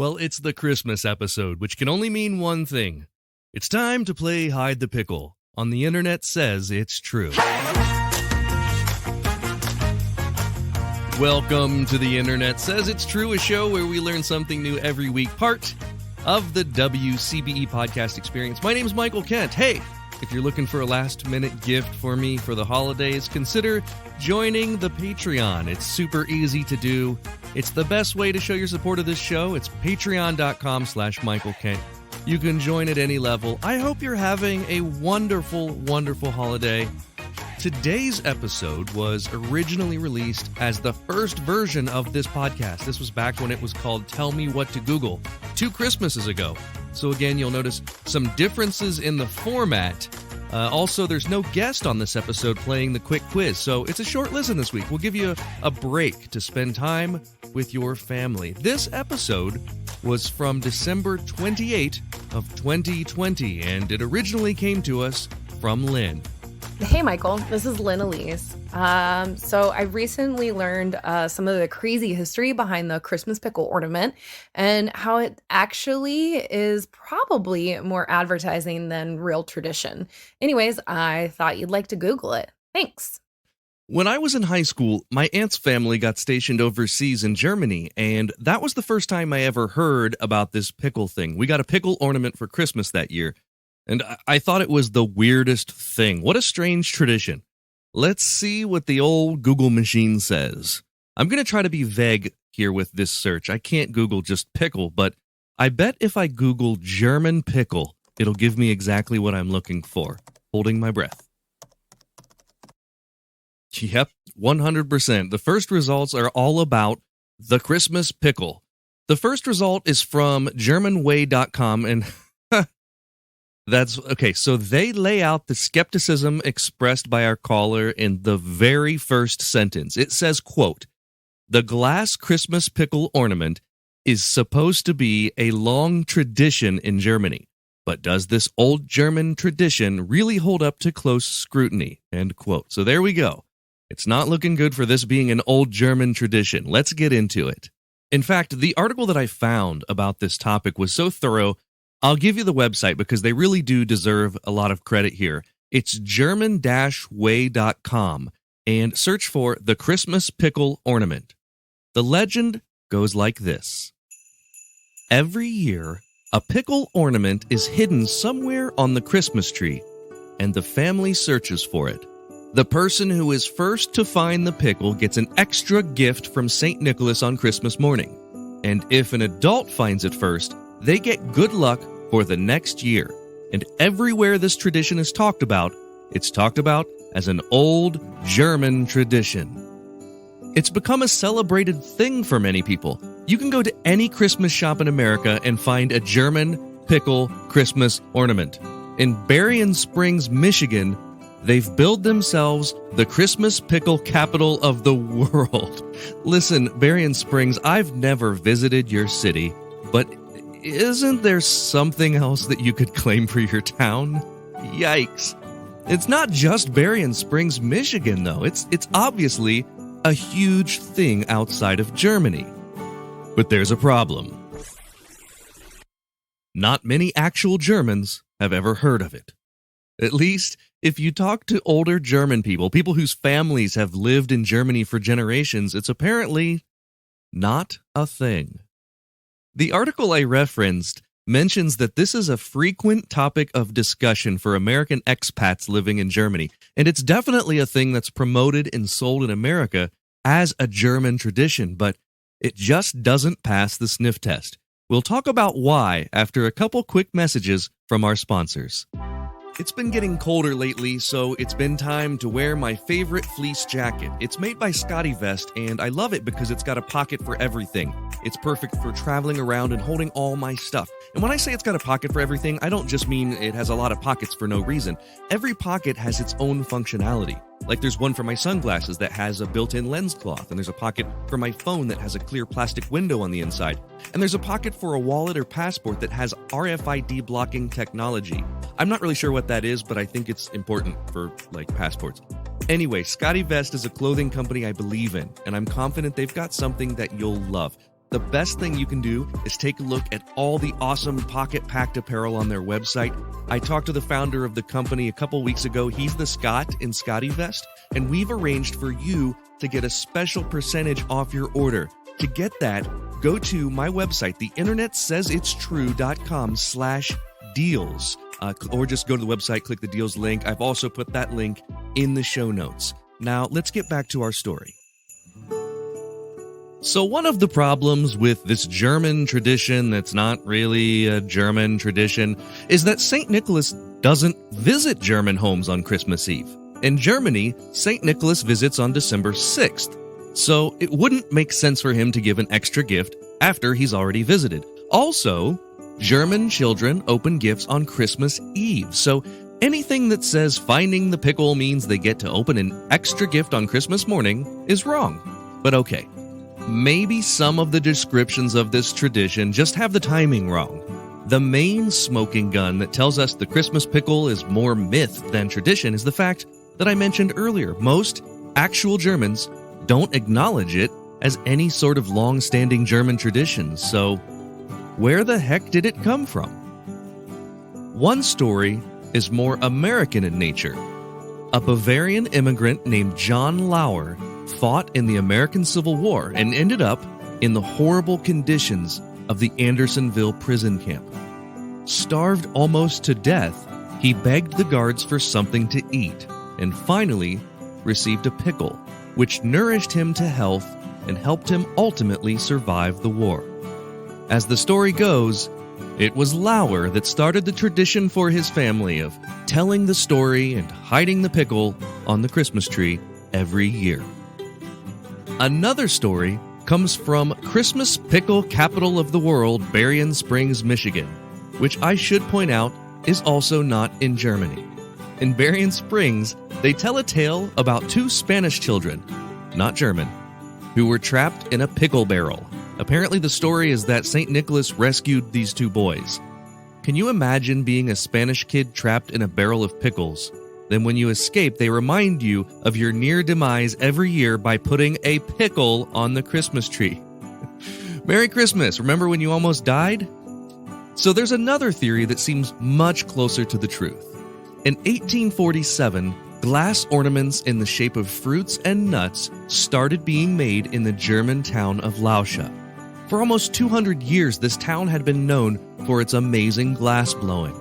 Well, it's the Christmas episode, which can only mean one thing. It's time to play Hide the Pickle. On the internet says it's true. Welcome to the Internet Says It's True, a show where we learn something new every week, part of the WCBE podcast experience. My name is Michael Kent. Hey, if you're looking for a last-minute gift for me for the holidays, consider joining the Patreon. It's super easy to do. It's the best way to show your support of this show. It's patreon.com/Michael Kent. You can join at any level. I hope you're having a wonderful, wonderful holiday. Today's episode was originally released as the first version of this podcast. This was back when it was called Tell Me What to Google, 2 Christmases ago. So again, you'll notice some differences in the format. Also, there's no guest on this episode playing the quick quiz, so it's a short listen this week. We'll give you a break to spend time with your family. This episode was from December 28 of 2020, and it originally came to us from Lynn. Hey, Michael, this is Lynn Elise. So I recently learned some of the crazy history behind the Christmas pickle ornament and how it actually is probably more advertising than real tradition. Anyways, I thought you'd like to Google it. Thanks. When I was in high school, my aunt's family got stationed overseas in Germany, and that was the first time I ever heard about this pickle thing. We got a pickle ornament for Christmas that year. And I thought it was the weirdest thing. What a strange tradition. Let's see what the old Google machine says. I'm going to try to be vague here with this search. I can't Google just pickle, but I bet if I Google German pickle, it'll give me exactly what I'm looking for. Holding my breath. Yep, 100%. The first results are all about the Christmas pickle. The first result is from GermanWay.com, and that's okay. So they lay out the skepticism expressed by our caller in the very first sentence. It says, quote, "The glass Christmas pickle ornament is supposed to be a long tradition in Germany. But does this old German tradition really hold up to close scrutiny?" End quote. So there we go. It's not looking good for this being an old German tradition. Let's get into it. In fact, the article that I found about this topic was so thorough, I'll give you the website because they really do deserve a lot of credit here. It's German-way.com, and search for the Christmas pickle ornament. The legend goes like this. Every year, a pickle ornament is hidden somewhere on the Christmas tree, and the family searches for it. The person who is first to find the pickle gets an extra gift from St. Nicholas on Christmas morning. And if an adult finds it first, they get good luck for the next year. And everywhere this tradition is talked about, it's talked about as an old German tradition. It's become a celebrated thing for many people. You can go to any Christmas shop in America and find a German pickle Christmas ornament. In Berrien Springs, Michigan, they've billed themselves the Christmas pickle capital of the world. Listen, Berrien Springs, I've never visited your city, but isn't there something else that you could claim for your town? Yikes. It's not just Berrien Springs, Michigan, though. It's obviously a huge thing outside of Germany. But there's a problem. Not many actual Germans have ever heard of it. At least, if you talk to older German people whose families have lived in Germany for generations, it's apparently not a thing. The article I referenced mentions that this is a frequent topic of discussion for American expats living in Germany, and it's definitely a thing that's promoted and sold in America as a German tradition, but it just doesn't pass the sniff test. We'll talk about why after a couple quick messages from our sponsors. It's been getting colder lately, so it's been time to wear my favorite fleece jacket. It's made by Scotty Vest, and I love it because it's got a pocket for everything. It's perfect for traveling around and holding all my stuff. And when I say it's got a pocket for everything, I don't just mean it has a lot of pockets for no reason. Every pocket has its own functionality. Like there's one for my sunglasses that has a built-in lens cloth, and there's a pocket for my phone that has a clear plastic window on the inside. And there's a pocket for a wallet or passport that has RFID blocking technology. I'm not really sure what that is, but I think it's important for, passports. Anyway, Scotty Vest is a clothing company I believe in, and I'm confident they've got something that you'll love. the best thing you can do is take a look at all the awesome pocket-packed apparel on their website. I talked to the founder of the company a couple weeks ago. He's the Scott in Scotty Vest, and we've arranged for you to get a special percentage off your order. To get that, go to my website, theinternetsaysitstrue.com/deals, or just go to the website, click the deals link. I've also put that link in the show notes. Now, let's get back to our story. So one of the problems with this German tradition that's not really a German tradition is that St. Nicholas doesn't visit German homes on Christmas Eve. In Germany, St. Nicholas visits on December 6th, so it wouldn't make sense for him to give an extra gift after he's already visited. Also, German children open gifts on Christmas Eve, so anything that says finding the pickle means they get to open an extra gift on Christmas morning is wrong. But okay. Maybe some of the descriptions of this tradition just have the timing wrong. The main smoking gun that tells us the Christmas pickle is more myth than tradition is the fact that I mentioned earlier. Most actual Germans don't acknowledge it as any sort of long-standing German tradition, so where the heck did it come from? One story is more American in nature. A Bavarian immigrant named John Lauer fought in the American Civil War and ended up in the horrible conditions of the Andersonville prison camp. Starved almost to death, he begged the guards for something to eat and finally received a pickle, which nourished him to health and helped him ultimately survive the war. As the story goes, it was Lauer that started the tradition for his family of telling the story and hiding the pickle on the Christmas tree every year. Another story comes from Christmas pickle capital of the world, Berrien Springs, Michigan, which I should point out is also not in Germany. In Berrien Springs, they tell a tale about two Spanish children, not German, who were trapped in a pickle barrel. Apparently the story is that St. Nicholas rescued these two boys. Can you imagine being a Spanish kid trapped in a barrel of pickles? Then when you escape, they remind you of your near demise every year by putting a pickle on the Christmas tree. Merry Christmas! Remember when you almost died? So there's another theory that seems much closer to the truth. In 1847, glass ornaments in the shape of fruits and nuts started being made in the German town of Lauscha. For almost 200 years, this town had been known for its amazing glass blowing.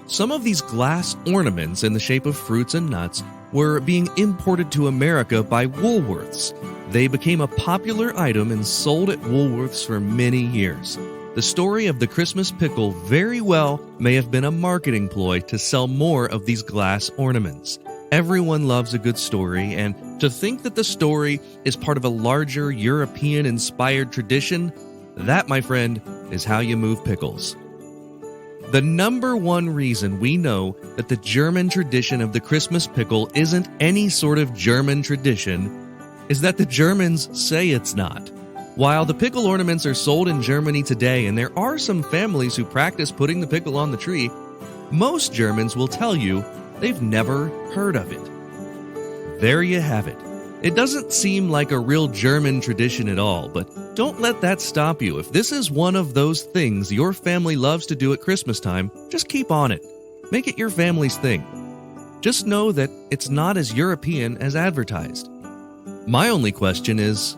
Some of these glass ornaments in the shape of fruits and nuts were being imported to America by Woolworths. They became a popular item and sold at Woolworths for many years. The story of the Christmas pickle very well may have been a marketing ploy to sell more of these glass ornaments. Everyone loves a good story, and to think that the story is part of a larger European-inspired tradition, that, my friend, is how you move pickles. The number one reason we know that the German tradition of the Christmas pickle isn't any sort of German tradition is that the Germans say it's not. While the pickle ornaments are sold in Germany today, and there are some families who practice putting the pickle on the tree, most Germans will tell you they've never heard of it. There you have it. It doesn't seem like a real German tradition at all, but don't let that stop you. If this is one of those things your family loves to do at Christmas time, just keep on it. Make it your family's thing. Just know that it's not as European as advertised. My only question is,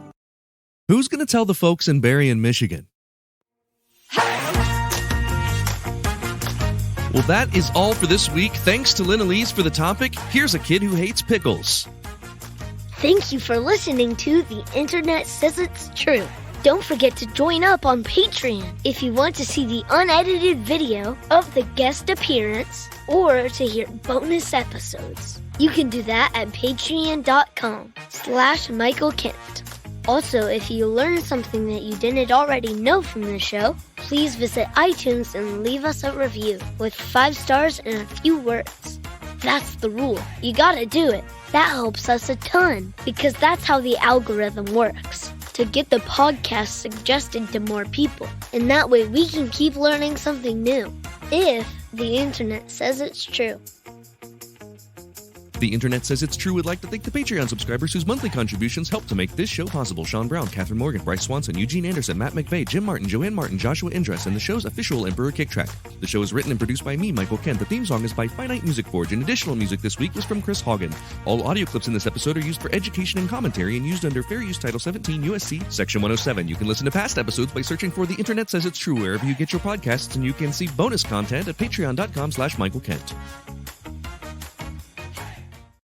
who's going to tell the folks in Berrien, Michigan? Well, that is all for this week. Thanks to Lynn Elise for the topic. Here's a kid who hates pickles. Thank you for listening to The Internet Says It's True. Don't forget to join up on Patreon if you want to see the unedited video of the guest appearance or to hear bonus episodes. You can do that at patreon.com/Michael Kent. Also, if you learned something that you didn't already know from the show, please visit iTunes and leave us a review with 5 stars and a few words. That's the rule. You gotta do it. That helps us a ton because that's how the algorithm works, to get the podcast suggested to more people. And that way we can keep learning something new, if the internet says it's true. The Internet Says It's True would like to thank the Patreon subscribers whose monthly contributions help to make this show possible. Sean Brown, Catherine Morgan, Bryce Swanson, Eugene Anderson, Matt McVeigh, Jim Martin, Joanne Martin, Joshua Indress, and the show's official Emperor Kick Track. The show is written and produced by me, Michael Kent. The theme song is by Finite Music Forge, and additional music this week was from Chris Haugen. All audio clips in this episode are used for education and commentary and used under Fair Use Title 17 U.S.C. Section 107. You can listen to past episodes by searching for The Internet Says It's True wherever you get your podcasts, and you can see bonus content at patreon.com/Michael Kent.